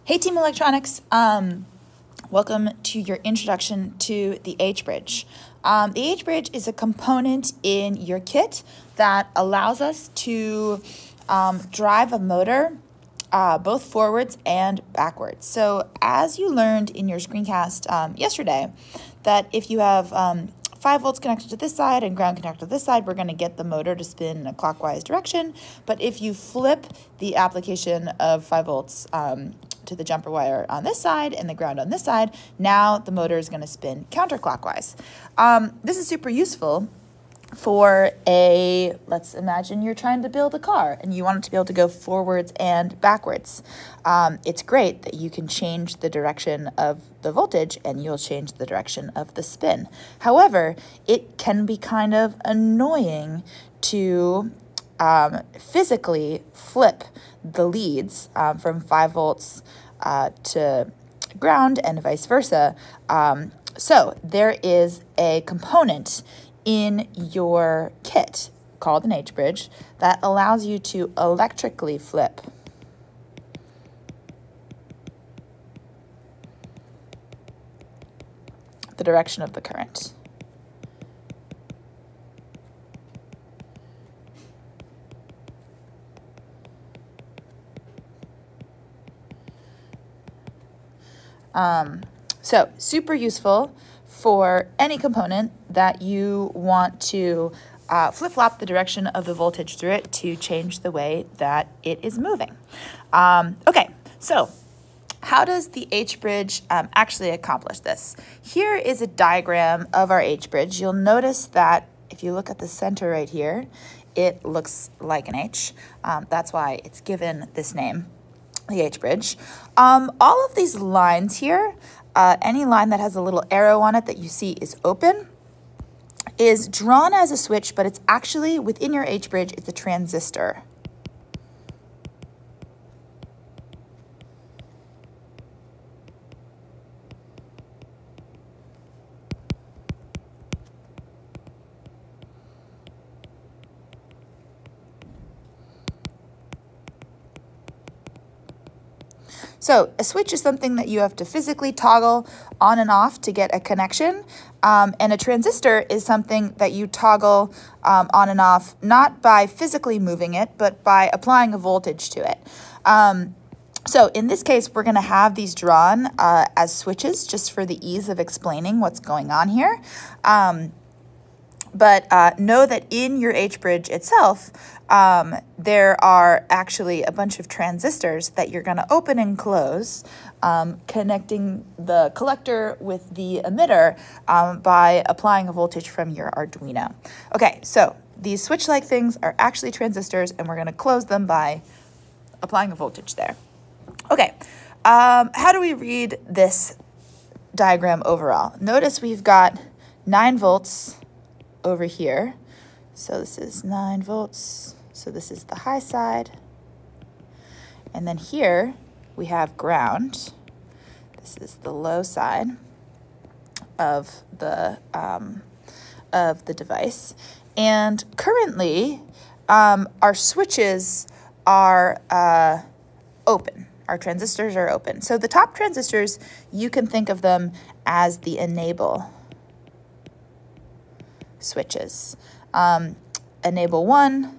Hey Team Electronics, welcome to your introduction to the H-bridge. The H-bridge is a component in your kit that allows us to drive a motor both forwards and backwards. So as you learned in your screencast yesterday, that if you have 5 volts connected to this side and ground connected to this side, we're going to get the motor to spin in a clockwise direction. But if you flip the application of 5 volts to the jumper wire on this side and the ground on this side, now the motor is going to spin counterclockwise. This is super useful for let's imagine you're trying to build a car and you want it to be able to go forwards and backwards. It's great that you can change the direction of the voltage and you'll change the direction of the spin. However, it can be kind of annoying to physically flip the leads from 5 volts to ground and vice versa. So there is a component in your kit called an H-bridge that allows you to electrically flip the direction of the current. So super useful for any component that you want to flip-flop the direction of the voltage through it to change the way that it is moving. Okay, so how does the H-bridge actually accomplish this? Here is a diagram of our H-bridge. You'll notice that if you look at the center right here, it looks like an H. That's why it's given this name, the H-bridge. All of these lines here, any line that has a little arrow on it that you see is open, is drawn as a switch, but it's actually, within your H-bridge, it's a transistor. So a switch is something that you have to physically toggle on and off to get a connection, and a transistor is something that you toggle on and off not by physically moving it, but by applying a voltage to it. So in this case, we're going to have these drawn as switches just for the ease of explaining what's going on here. But know that in your H-bridge itself, there are actually a bunch of transistors that you're going to open and close, connecting the collector with the emitter by applying a voltage from your Arduino. Okay, so these switch-like things are actually transistors, and we're going to close them by applying a voltage there. Okay, how do we read this diagram overall? Notice we've got 9 volts over here. So this is 9 volts. So this is the high side. And then here we have ground. This is the low side of the device. And currently our switches are open. Our transistors are open. So the top transistors, you can think of them as the enable switches. Enable 1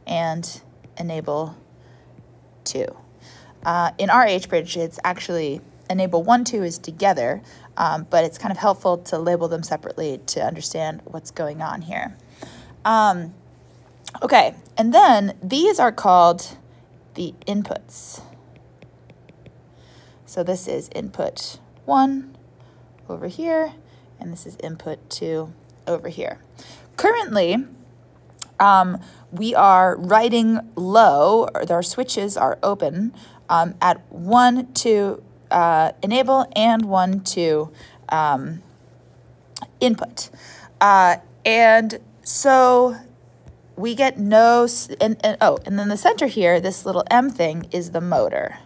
and enable 2. In our H-bridge, it's actually enable 1, 2 is together, but it's kind of helpful to label them separately to understand what's going on here. Okay, and then these are called the inputs. So this is input 1 over here, and this is input 2 over here. Currently, we are writing low, or our switches are open at 1 to enable and 1 to input. And so we get no, and then the center here, this little M thing is the motor.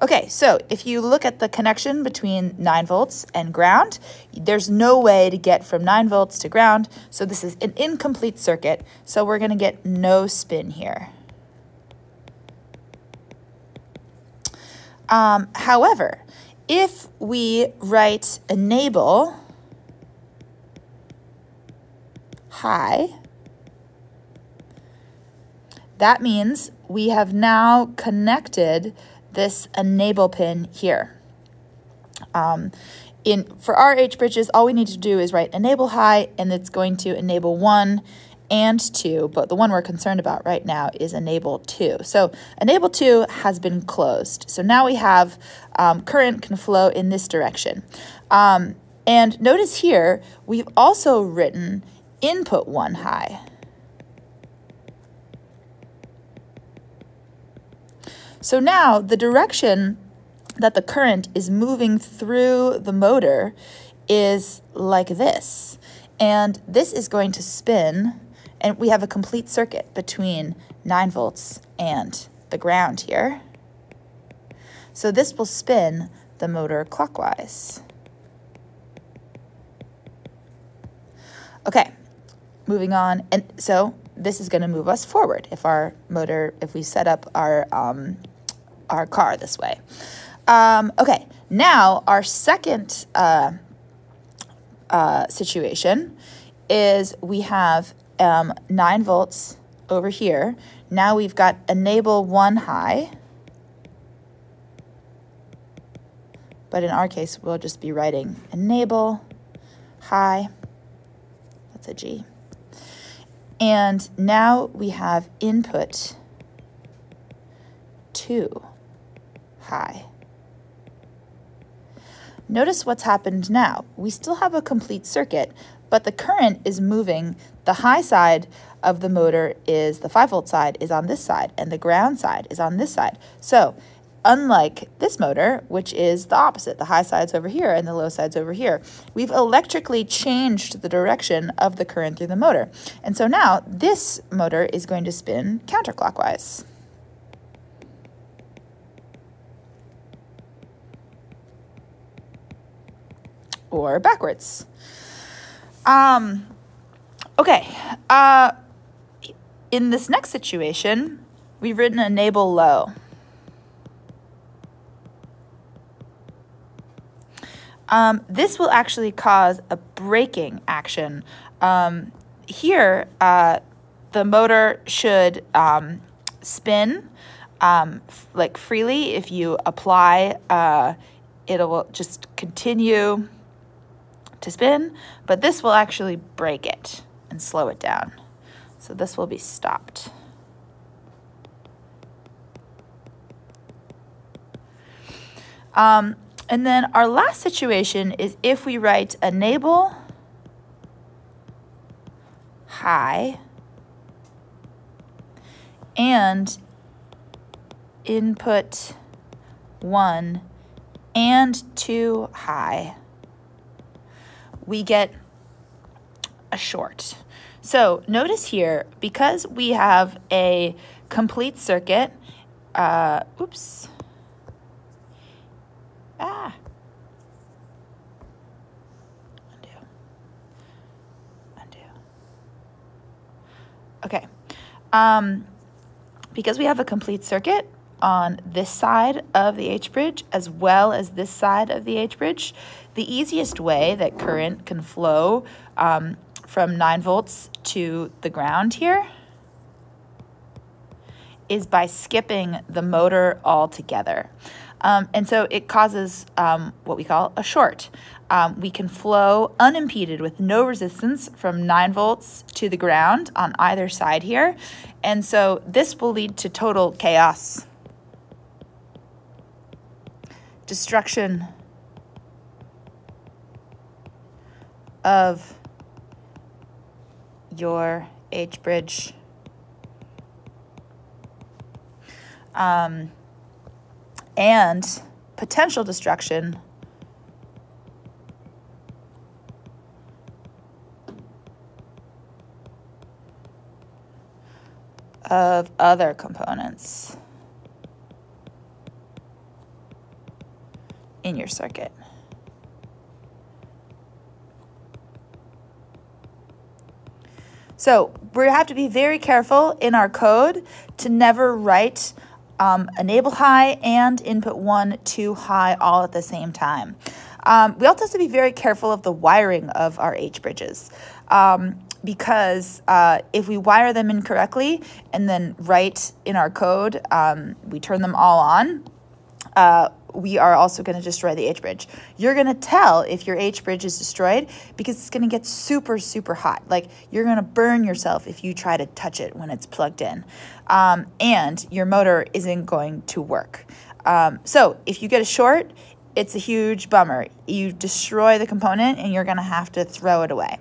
Okay, so if you look at the connection between 9 volts and ground, there's no way to get from 9 volts to ground, so this is an incomplete circuit, so we're going to get no spin here. However, if we write enable high, that means we have now connected this enable pin here. For our H bridges, all we need to do is write enable high, and it's going to enable 1 and 2, but the one we're concerned about right now is enable 2. So enable 2 has been closed. So now we have current can flow in this direction. And notice here, we've also written input 1 high. So now the direction that the current is moving through the motor is like this. And this is going to spin, and we have a complete circuit between 9 volts and the ground here. So this will spin the motor clockwise. Okay, moving on. And so this is going to move us forward if we set up our car this way. Okay, now our second situation is we have 9 volts over here. Now we've got enable 1 high, but in our case we'll just be writing enable high. That's a G. And now we have input 2 high. Notice what's happened now. We still have a complete circuit, but the current is moving. The high side of the motor is, the 5-volt side is on this side, and the ground side is on this side. So unlike this motor, which is the opposite, the high side's over here and the low side's over here, we've electrically changed the direction of the current through the motor. And so now this motor is going to spin counterclockwise. Or backwards. Okay, in this next situation, we've written enable low. This will actually cause a braking action. Here, the motor should spin like freely. If you apply, it will just continue to spin, but this will actually break it and slow it down. So this will be stopped. And then our last situation is if we write enable high and input 1 and 2 high, we get a short. So notice here, because we have a complete circuit, oops, undo. Okay, because we have a complete circuit on this side of the H-bridge as well as this side of the H-bridge, the easiest way that current can flow from 9 volts to the ground here is by skipping the motor altogether. And so it causes what we call a short. We can flow unimpeded with no resistance from 9 volts to the ground on either side here. And so this will lead to total chaos, destruction of your H-bridge. And potential destruction of other components in your circuit. So we have to be very careful in our code to never write enable high and input 1, 2 high all at the same time. We also have to be very careful of the wiring of our H-bridges. Because if we wire them incorrectly and then write in our code, we turn them all on, we are also going to destroy the H-bridge. You're going to tell if your H-bridge is destroyed because it's going to get super, super hot. Like, you're going to burn yourself if you try to touch it when it's plugged in. And your motor isn't going to work. So if you get a short, it's a huge bummer. You destroy the component and you're going to have to throw it away.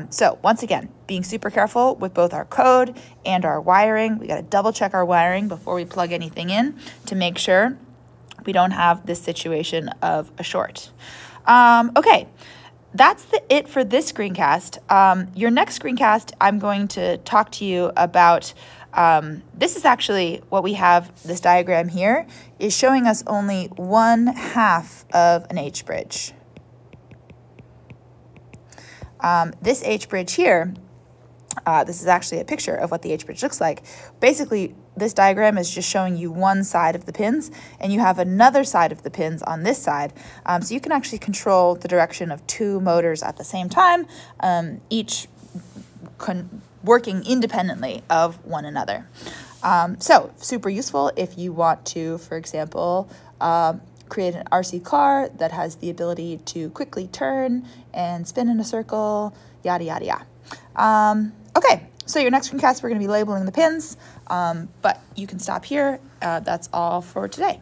So once again, being super careful with both our code and our wiring. We got to double check our wiring before we plug anything in to make sure we don't have this situation of a short. Okay, that's it for this screencast. Your next screencast, I'm going to talk to you about, this is actually what we have, this diagram here, is showing us only 1/2 of an H-bridge. This H-bridge here, this is actually a picture of what the H-bridge looks like. Basically, this diagram is just showing you one side of the pins, and you have another side of the pins on this side. So you can actually control the direction of 2 motors at the same time, each working independently of one another. So super useful if you want to, for example, create an RC car that has the ability to quickly turn and spin in a circle, yada, yada, yada. Okay, so your next screencast, we're going to be labeling the pins, but you can stop here. That's all for today.